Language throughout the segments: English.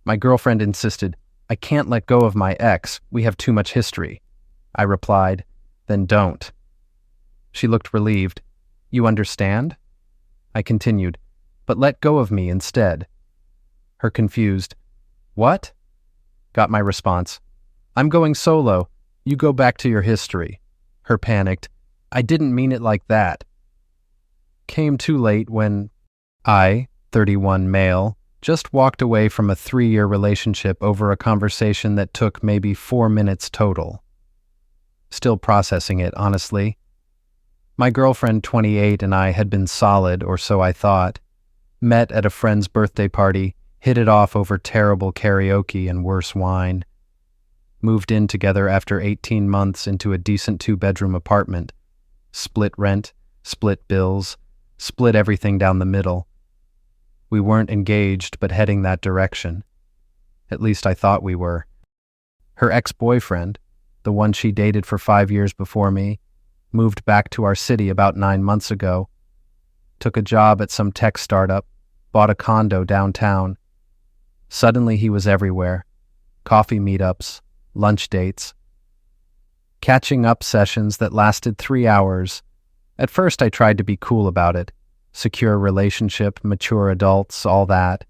My girlfriend insisted, "I can't let go of my ex. We have too much history." I replied, "Then don't." She looked relieved. "You understand?" I continued, "But let go of me instead." Her confused, "What?" got my response, "I'm going solo. You go back to your history." Her panicked, "I didn't mean it like that." Came too late when I, 31 male, just walked away from a 3-year relationship over a conversation that took maybe 4 minutes total. Still processing it, honestly. My girlfriend, 28, and I had been solid, or so I thought. Met at a friend's birthday party, hit it off over terrible karaoke and worse wine. Moved in together after 18 months into a decent 2-bedroom apartment. Split rent, split bills, split everything down the middle. We weren't engaged, but heading that direction. At least I thought we were. Her ex-boyfriend, the one she dated for 5 years before me, moved back to our city about 9 months ago. Took a job at some tech startup, bought a condo downtown. Suddenly he was everywhere. Coffee meetups, lunch dates, catching up sessions that lasted 3 hours. At first I tried to be cool about it. Secure relationship, mature adults, all that.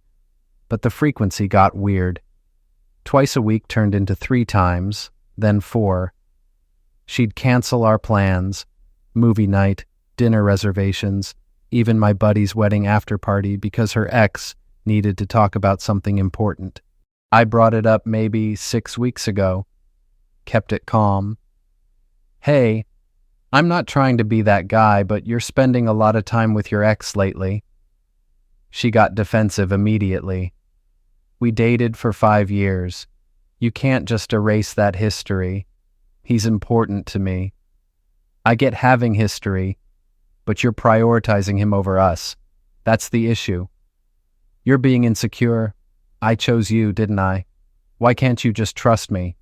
But the frequency got weird. Twice a week turned into 3 times, then 4. She'd cancel our plans, movie night, dinner reservations, even my buddy's wedding after party because her ex needed to talk about something important. I brought it up maybe 6 weeks ago. Kept it calm. "Hey, I'm not trying to be that guy, but you're spending a lot of time with your ex lately." She got defensive immediately. "We dated for 5 years. You can't just erase that history. He's important to me. I get having history, but you're prioritizing him over us. That's the issue. You're being insecure. I chose you, didn't I? Why can't you just trust me?"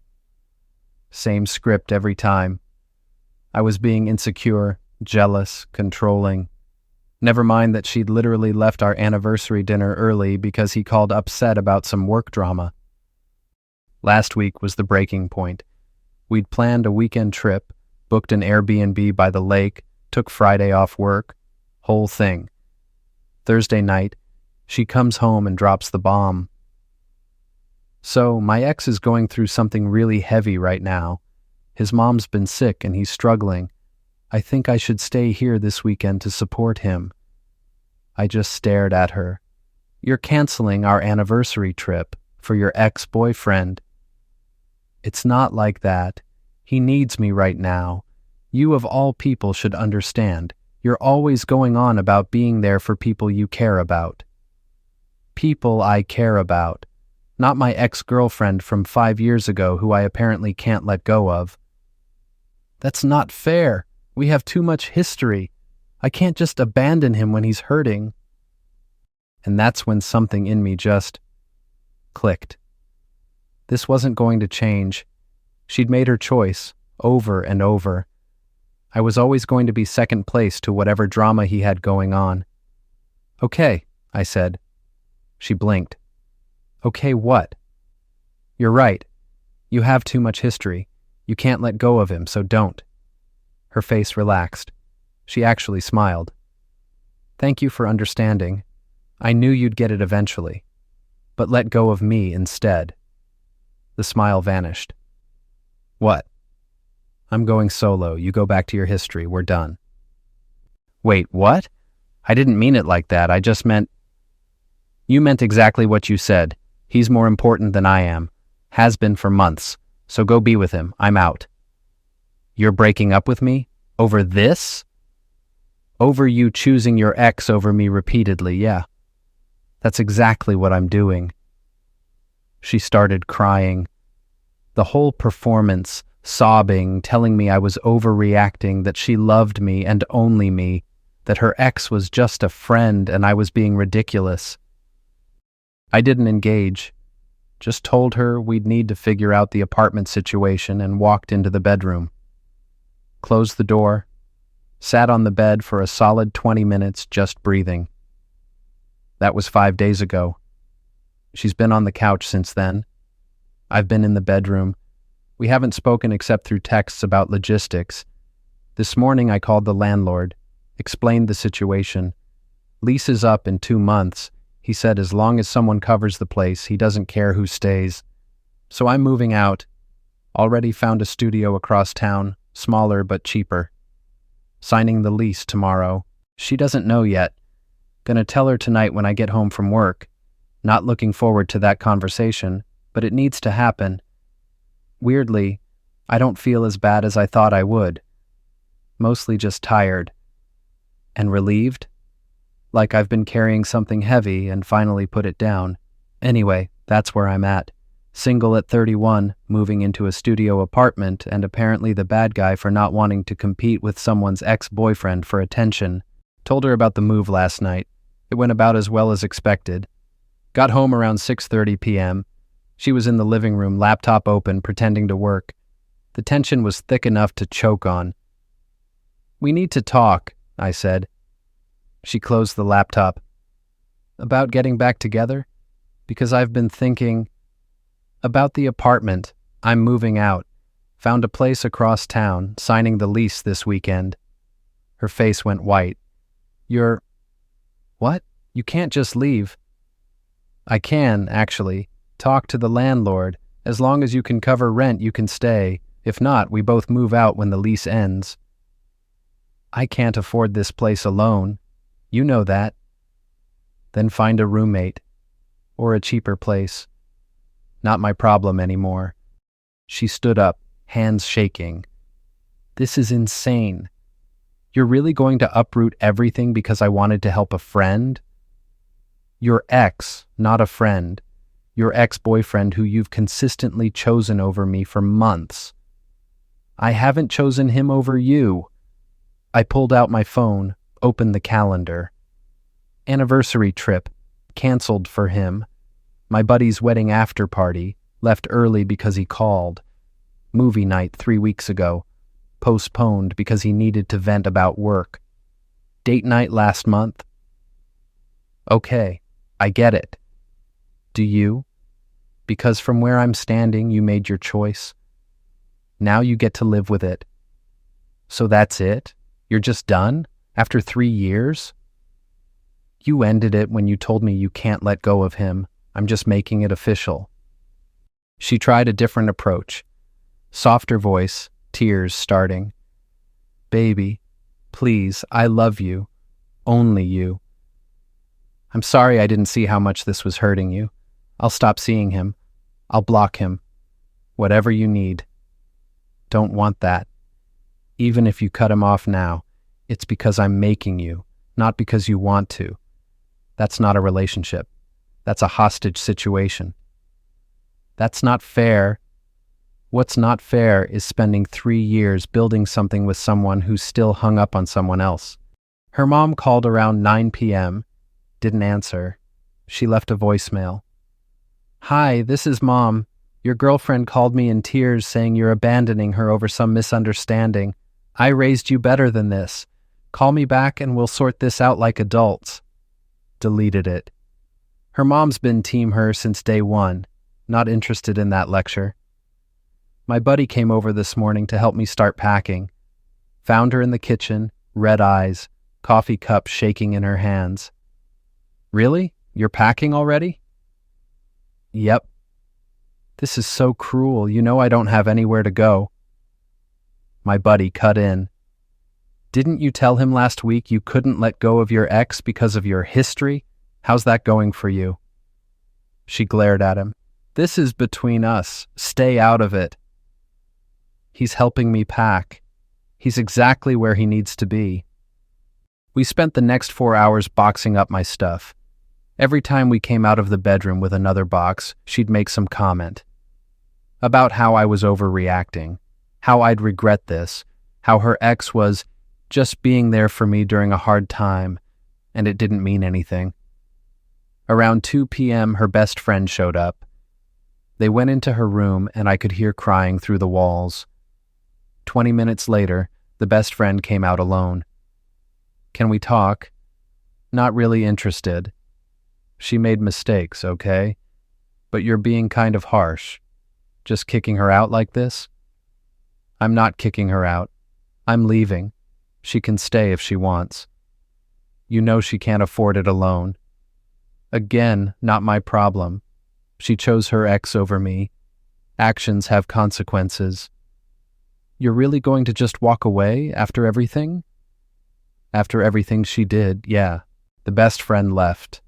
Same script every time. I was being insecure, jealous, controlling. Never mind that she'd literally left our anniversary dinner early because he called upset about some work drama. Last week was the breaking point. We'd planned a weekend trip, booked an Airbnb by the lake, took Friday off work, whole thing. Thursday night, she comes home and drops the bomb. So, my ex is going through something really heavy right now. His mom's been sick and he's struggling. I think I should stay here this weekend to support him. I just stared at her. "You're canceling our anniversary trip for your ex-boyfriend." "It's not like that. He needs me right now. You of all people should understand. You're always going on about being there for people you care about." People I care about. Not my ex-girlfriend from 5 years ago who I apparently can't let go of. "That's not fair. We have too much history. I can't just abandon him when he's hurting." And that's when something in me just clicked. This wasn't going to change. She'd made her choice, over and over. I was always going to be second place to whatever drama he had going on. "Okay," I said. She blinked. "Okay, what?" "You're right. You have too much history. You can't let go of him, so don't." Her face relaxed. She actually smiled. "Thank you for understanding. I knew you'd get it eventually. But let go of me instead." The smile vanished. "What?" "I'm going solo. You go back to your history. We're done." "Wait, what? I didn't mean it like that. I just meant..." "You meant exactly what you said. He's more important than I am. Has been for months. So go be with him. I'm out." "You're breaking up with me? Over this?" "Over you choosing your ex over me repeatedly, yeah. That's exactly what I'm doing." She started crying. The whole performance, sobbing, telling me I was overreacting, that she loved me and only me, that her ex was just a friend and I was being ridiculous. I didn't engage. Just told her we'd need to figure out the apartment situation and walked into the bedroom. Closed the door, sat on the bed for a solid 20 minutes just breathing. That was 5 days ago. She's been on the couch since then. I've been in the bedroom. We haven't spoken except through texts about logistics. This morning I called the landlord, explained the situation. Lease is up in 2 months. He said as long as someone covers the place, he doesn't care who stays. So I'm moving out. Already found a studio across town, smaller but cheaper. Signing the lease tomorrow. She doesn't know yet. Gonna tell her tonight when I get home from work. Not looking forward to that conversation, but it needs to happen. Weirdly, I don't feel as bad as I thought I would. Mostly just tired. And relieved? Like I've been carrying something heavy and finally put it down. Anyway, that's where I'm at. Single at 31, moving into a studio apartment, and apparently the bad guy for not wanting to compete with someone's ex-boyfriend for attention. Told her about the move last night. It went about as well as expected. Got home around 6:30 p.m. She was in the living room, laptop open, pretending to work. The tension was thick enough to choke on. "We need to talk," I said. She closed the laptop. "About getting back together? Because I've been thinking about the apartment. I'm moving out. Found a place across town, signing the lease this weekend." Her face went white. "You're... What? You can't just leave." "I can, actually. Talk to the landlord. As long as you can cover rent, you can stay. If not, we both move out when the lease ends." "I can't afford this place alone. You know that." "Then find a roommate. Or a cheaper place. Not my problem anymore." She stood up, hands shaking. "This is insane. You're really going to uproot everything because I wanted to help a friend? Your ex, not a friend. Your ex-boyfriend who you've consistently chosen over me for months. I haven't chosen him over you." I pulled out my phone, opened the calendar. Anniversary trip, canceled for him. My buddy's wedding after party, left early because he called. Movie night 3 weeks ago, postponed because he needed to vent about work. Date night last month. Okay, I get it. Do you? Because from where I'm standing, you made your choice. Now you get to live with it. So that's it? You're just done? After 3 years? You ended it when you told me you can't let go of him. I'm just making it official. She tried a different approach. Softer voice, tears starting. "Baby, please, I love you. Only you. I'm sorry I didn't see how much this was hurting you. I'll stop seeing him. I'll block him. Whatever you need. Don't want that. Even if you cut him off now, it's because I'm making you, not because you want to. That's not a relationship. That's a hostage situation. That's not fair. What's not fair is spending 3 years building something with someone who's still hung up on someone else." Her mom called around 9 p.m. Didn't answer. She left a voicemail. "Hi, this is Mom. Your girlfriend called me in tears saying you're abandoning her over some misunderstanding. I raised you better than this. Call me back and we'll sort this out like adults." Deleted it. Her mom's been Team Her since day one. Not interested in that lecture. My buddy came over this morning to help me start packing. Found her in the kitchen, red eyes, coffee cup shaking in her hands. "Really? You're packing already?" "Yep." "This is so cruel. You know I don't have anywhere to go." My buddy cut in. "Didn't you tell him last week you couldn't let go of your ex because of your history? How's that going for you?" She glared at him. "This is between us. Stay out of it." He's helping me pack. He's exactly where he needs to be. We spent the next 4 hours boxing up my stuff. Every time we came out of the bedroom with another box, she'd make some comment. About how I was overreacting, how I'd regret this, how her ex was just being there for me during a hard time, and it didn't mean anything. Around 2 p.m., her best friend showed up. They went into her room, and I could hear crying through the walls. 20 minutes later, the best friend came out alone. "Can we talk?" "Not really interested." "She made mistakes, okay? But you're being kind of harsh. Just kicking her out like this? I'm not kicking her out. I'm leaving. She can stay if she wants. You know she can't afford it alone. Again, not my problem. She chose her ex over me. Actions have consequences. You're really going to just walk away after everything? After everything she did, yeah. The best friend left.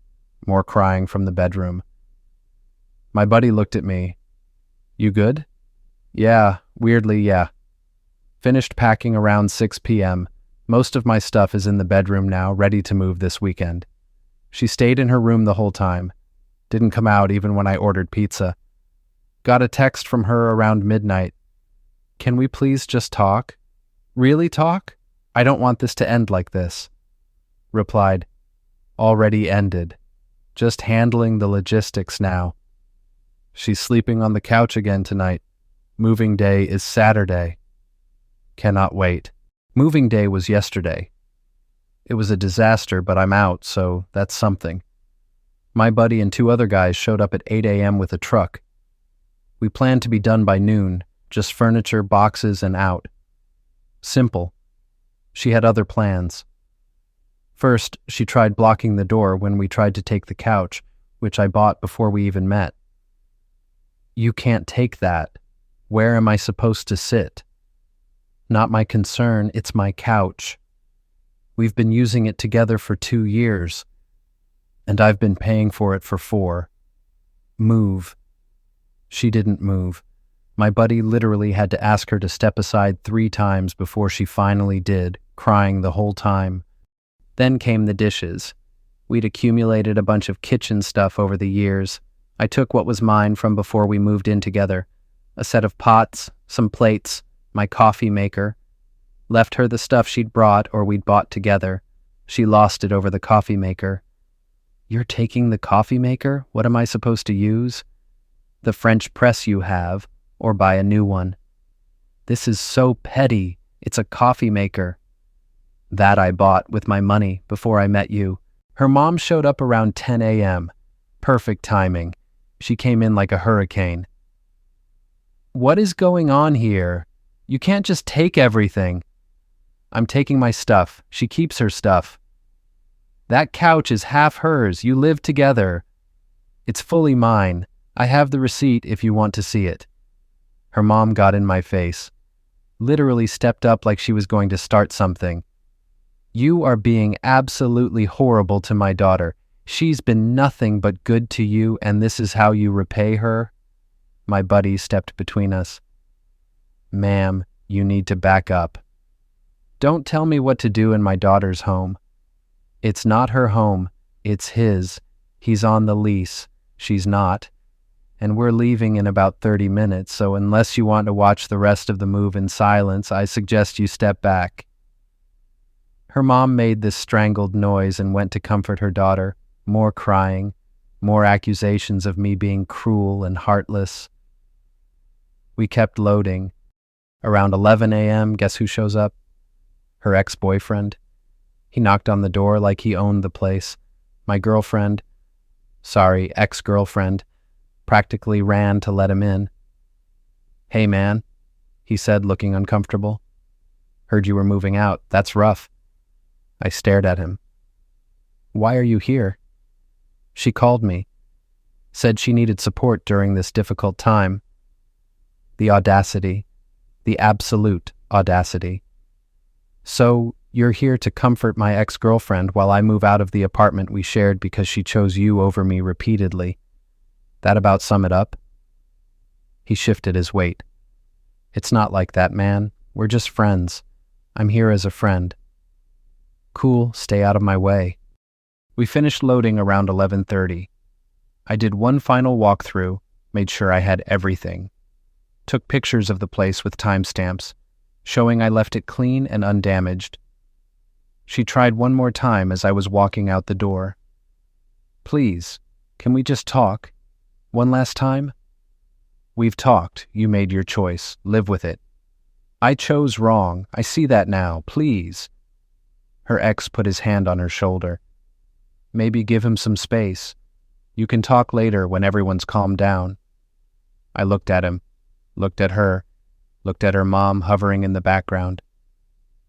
More crying from the bedroom. My buddy looked at me. You good? Yeah, weirdly, yeah. Finished packing around 6 p.m. Most of my stuff is in the bedroom now, ready to move this weekend. She stayed in her room the whole time. Didn't come out even when I ordered pizza. Got a text from her around midnight. Can we please just talk? Really talk? I don't want this to end like this. Replied, already ended. Just handling the logistics now. She's sleeping on the couch again tonight. Moving day is Saturday. Cannot wait. Moving day was yesterday. It was a disaster, but I'm out, so that's something. My buddy and 2 other guys showed up at 8 a.m. with a truck. We planned to be done by noon, just furniture, boxes, and out. Simple. She had other plans. First, she tried blocking the door when we tried to take the couch, which I bought before we even met. You can't take that. Where am I supposed to sit? Not my concern, it's my couch. We've been using it together for 2 years, and I've been paying for it for 4. Move. She didn't move. My buddy literally had to ask her to step aside 3 times before she finally did, crying the whole time. Then came the dishes. We'd accumulated a bunch of kitchen stuff over the years. I took what was mine from before we moved in together. A set of pots, some plates, my coffee maker. Left her the stuff she'd brought or we'd bought together. She lost it over the coffee maker. You're taking the coffee maker? What am I supposed to use? The French press you have, or buy a new one. This is so petty. It's a coffee maker. That I bought with my money before I met you. Her mom showed up around 10 a.m. Perfect timing. She came in like a hurricane. What is going on here? You can't just take everything. I'm taking my stuff. She keeps her stuff. That couch is half hers. You live together. It's fully mine. I have the receipt if you want to see it. Her mom got in my face. Literally stepped up like she was going to start something. You are being absolutely horrible to my daughter. She's been nothing but good to you, and this is how you repay her? My buddy stepped between us. Ma'am, you need to back up. Don't tell me what to do in my daughter's home. It's not her home, it's his. He's on the lease. She's not. And we're leaving in about 30 minutes, so unless you want to watch the rest of the move in silence, I suggest you step back. Her mom made this strangled noise and went to comfort her daughter. More crying, more accusations of me being cruel and heartless. We kept loading. Around 11 a.m., guess who shows up? Her ex-boyfriend. He knocked on the door like he owned the place. My ex-girlfriend, practically ran to let him in. Hey man, he said, looking uncomfortable. Heard you were moving out. That's rough. I stared at him. Why are you here? She called me. Said she needed support during this difficult time. The audacity. The absolute audacity. So, you're here to comfort my ex-girlfriend while I move out of the apartment we shared because she chose you over me repeatedly. That about sum it up? He shifted his weight. It's not like that, man. We're just friends. I'm here as a friend. Cool, stay out of my way. We finished loading around 11:30. I did one final walkthrough, made sure I had everything. Took pictures of the place with timestamps, showing I left it clean and undamaged. She tried one more time as I was walking out the door. Please, can we just talk? One last time? We've talked. You made your choice. Live with it. I chose wrong. I see that now. Please. Her ex put his hand on her shoulder. Maybe give him some space. You can talk later when everyone's calmed down. I looked at him, looked at her, looked at her mom hovering in the background.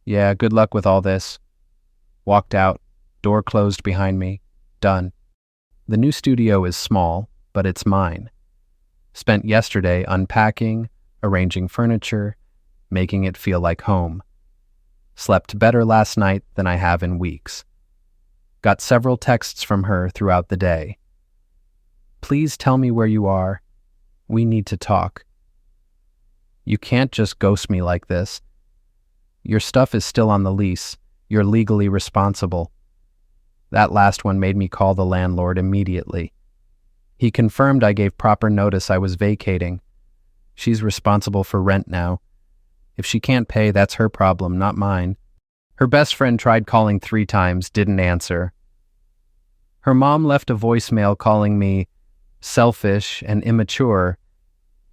Yeah, good luck with all this. Walked out, door closed behind me. Done. The new studio is small, but it's mine. Spent yesterday unpacking, arranging furniture, making it feel like home. Slept better last night than I have in weeks. Got several texts from her throughout the day. Please tell me where you are. We need to talk. You can't just ghost me like this. Your stuff is still on the lease. You're legally responsible. That last one made me call the landlord immediately. He confirmed I gave proper notice I was vacating. She's responsible for rent now. If she can't pay, that's her problem, not mine. Her best friend tried calling 3 times, didn't answer. Her mom left a voicemail calling me selfish and immature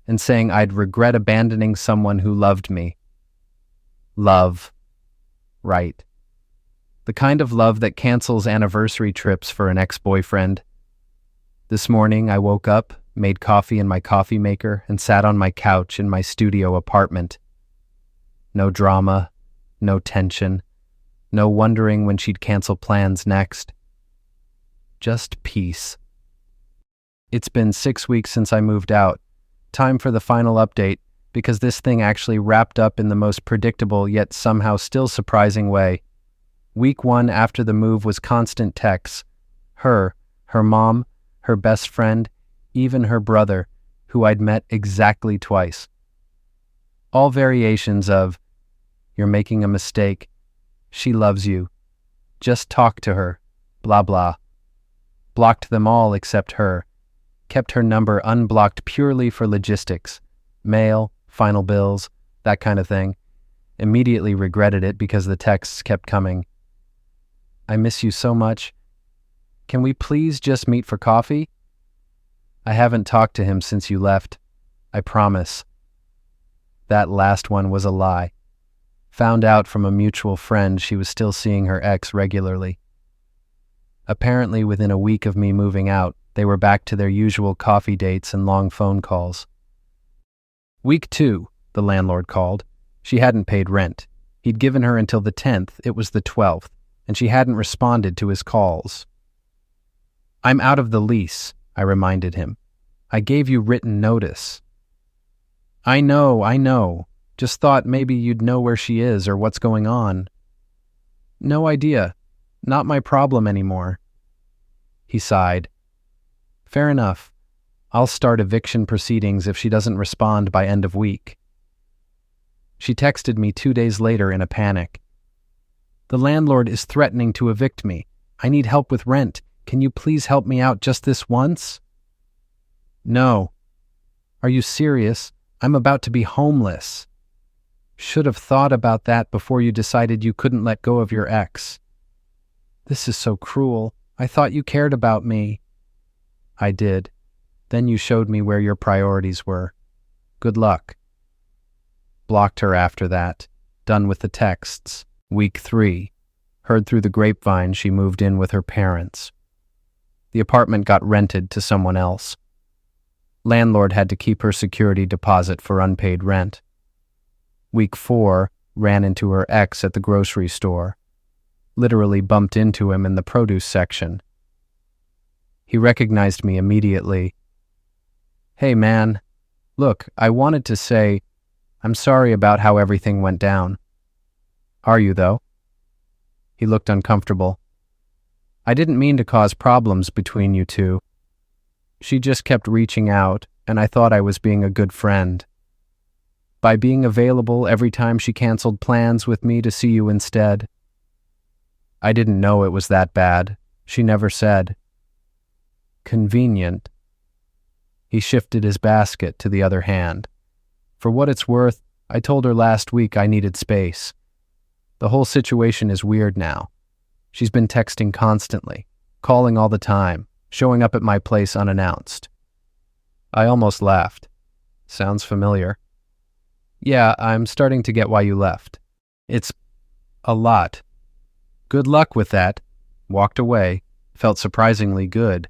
and saying I'd regret abandoning someone who loved me. Love. Right. The kind of love that cancels anniversary trips for an ex-boyfriend. This morning I woke up, made coffee in my coffee maker, and sat on my couch in my studio apartment. No drama, no tension, no wondering when she'd cancel plans next. Just peace. It's been 6 weeks since I moved out. Time for the final update, because this thing actually wrapped up in the most predictable yet somehow still surprising way. Week 1 after the move was constant texts. Her mom, her best friend, even her brother, who I'd met exactly twice. All variations of, "You're making a mistake. She loves you. Just talk to her. Blah blah." Blocked them all except her. Kept her number unblocked purely for logistics. Mail, final bills, that kind of thing. Immediately regretted it because the texts kept coming. "I miss you so much. Can we please just meet for coffee? I haven't talked to him since you left. I promise." That last one was a lie. Found out from a mutual friend she was still seeing her ex regularly. Apparently within a week of me moving out, they were back to their usual coffee dates and long phone calls. Week 2, the landlord called. She hadn't paid rent. He'd given her until the 10th, it was the 12th, and she hadn't responded to his calls. "I'm out of the lease," I reminded him. "I gave you written notice." I know. Just thought maybe you'd know where she is or what's going on." "No idea. Not my problem anymore." He sighed. "Fair enough. I'll start eviction proceedings if she doesn't respond by end of week." She texted me 2 days later in a panic. "The landlord is threatening to evict me. I need help with rent. Can you please help me out just this once?" "No." "Are you serious? I'm about to be homeless." "Should have thought about that before you decided you couldn't let go of your ex." "This is so cruel. I thought you cared about me." "I did. Then you showed me where your priorities were. Good luck." Blocked her after that. Done with the texts. Week 3. Heard through the grapevine she moved in with her parents. The apartment got rented to someone else. Landlord had to keep her security deposit for unpaid rent. Week 4, ran into her ex at the grocery store. Literally bumped into him in the produce section. He recognized me immediately. "Hey man, look, I wanted to say, I'm sorry about how everything went down." "Are you though?" He looked uncomfortable. "I didn't mean to cause problems between you two. She just kept reaching out, and I thought I was being a good friend. By being available every time she canceled plans with me to see you instead. I didn't know it was that bad. She never said." "Convenient." He shifted his basket to the other hand. "For what it's worth, I told her last week I needed space. The whole situation is weird now. She's been texting constantly, calling all the time, showing up at my place unannounced." I almost laughed. "Sounds familiar." "Yeah, I'm starting to get why you left. It's a lot." "Good luck with that." Walked away. Felt surprisingly good.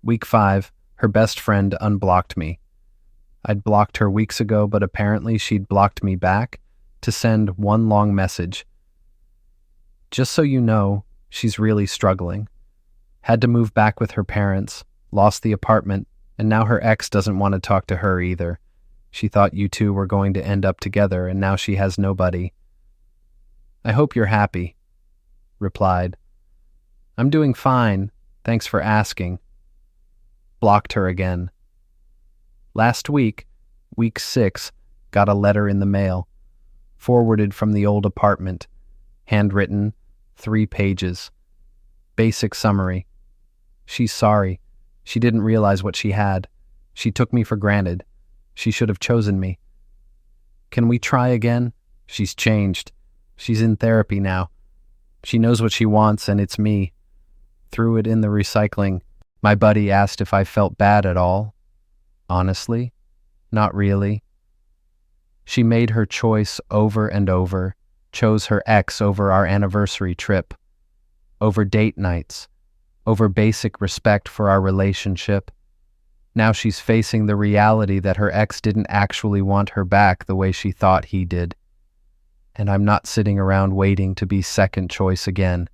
Week 5, her best friend unblocked me. I'd blocked her weeks ago, but apparently she'd blocked me back to send one long message. Just so you know, she's really struggling. Had to move back with her parents, lost the apartment, and now her ex doesn't want to talk to her either. She thought you two were going to end up together, and now she has nobody. I hope you're happy. Replied. I'm doing fine, thanks for asking. Blocked her again. Last week, week 6, got a letter in the mail, forwarded from the old apartment, handwritten, 3 pages. Basic summary. She's sorry. She didn't realize what she had. She took me for granted. She should have chosen me. Can we try again? She's changed. She's in therapy now. She knows what she wants, and it's me. Threw it in the recycling. My buddy asked if I felt bad at all. Honestly, not really. She made her choice over and over, chose her ex over our anniversary trip, over date nights, over basic respect for our relationship. Now she's facing the reality that her ex didn't actually want her back the way she thought he did. And I'm not sitting around waiting to be second choice again.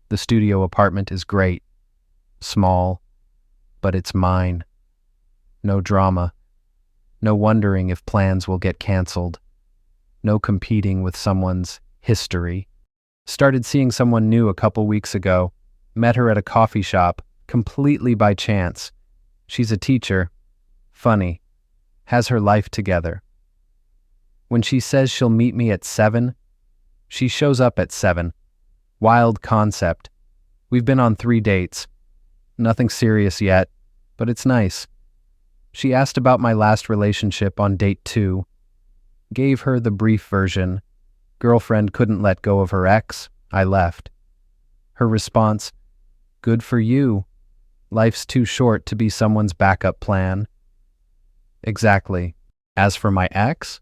The studio apartment is great. Small, but it's mine. No drama. No wondering if plans will get canceled. No competing with someone's history. Started seeing someone new a couple weeks ago. Met her at a coffee shop, completely by chance. She's a teacher. Funny. Has her life together. When she says she'll meet me at 7, she shows up at 7. Wild concept. We've been on 3 dates. Nothing serious yet, but it's nice. She asked about my last relationship on date 2. Gave her the brief version. Girlfriend couldn't let go of her ex. I left. Her response, good for you. Life's too short to be someone's backup plan. Exactly. As for my ex?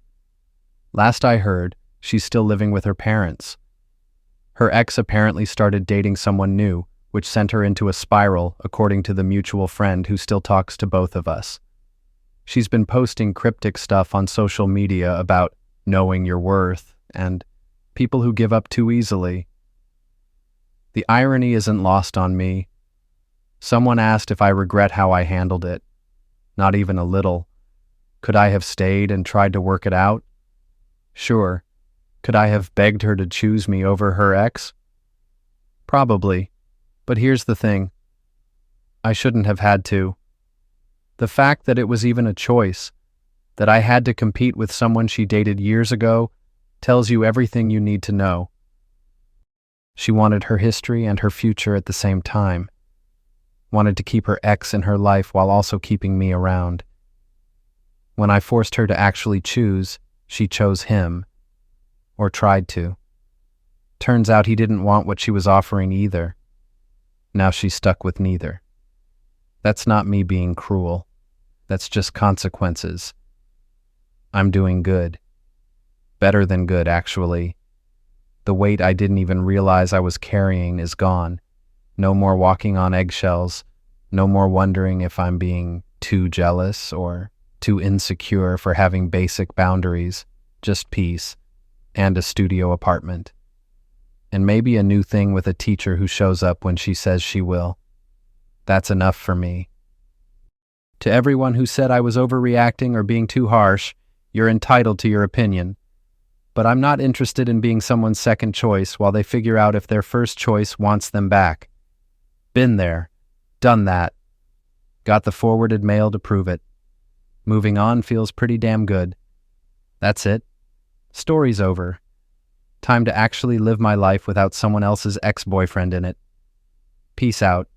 Last I heard, she's still living with her parents. Her ex apparently started dating someone new, which sent her into a spiral, according to the mutual friend who still talks to both of us. She's been posting cryptic stuff on social media about knowing your worth and people who give up too easily. The irony isn't lost on me. Someone asked if I regret how I handled it. Not even a little. Could I have stayed and tried to work it out? Sure. Could I have begged her to choose me over her ex? Probably. But here's the thing. I shouldn't have had to. The fact that it was even a choice, that I had to compete with someone she dated years ago, tells you everything you need to know. She wanted her history and her future at the same time. Wanted to keep her ex in her life while also keeping me around. When I forced her to actually choose, she chose him. Or tried to. Turns out he didn't want what she was offering either. Now she's stuck with neither. That's not me being cruel. That's just consequences. I'm doing good. Better than good, actually. The weight I didn't even realize I was carrying is gone. No more walking on eggshells. No more wondering if I'm being too jealous or too insecure for having basic boundaries. Just peace. And a studio apartment. And maybe a new thing with a teacher who shows up when she says she will. That's enough for me. To everyone who said I was overreacting or being too harsh, you're entitled to your opinion. But I'm not interested in being someone's second choice while they figure out if their first choice wants them back. Been there. Done that. Got the forwarded mail to prove it. Moving on feels pretty damn good. That's it. Story's over. Time to actually live my life without someone else's ex-boyfriend in it. Peace out.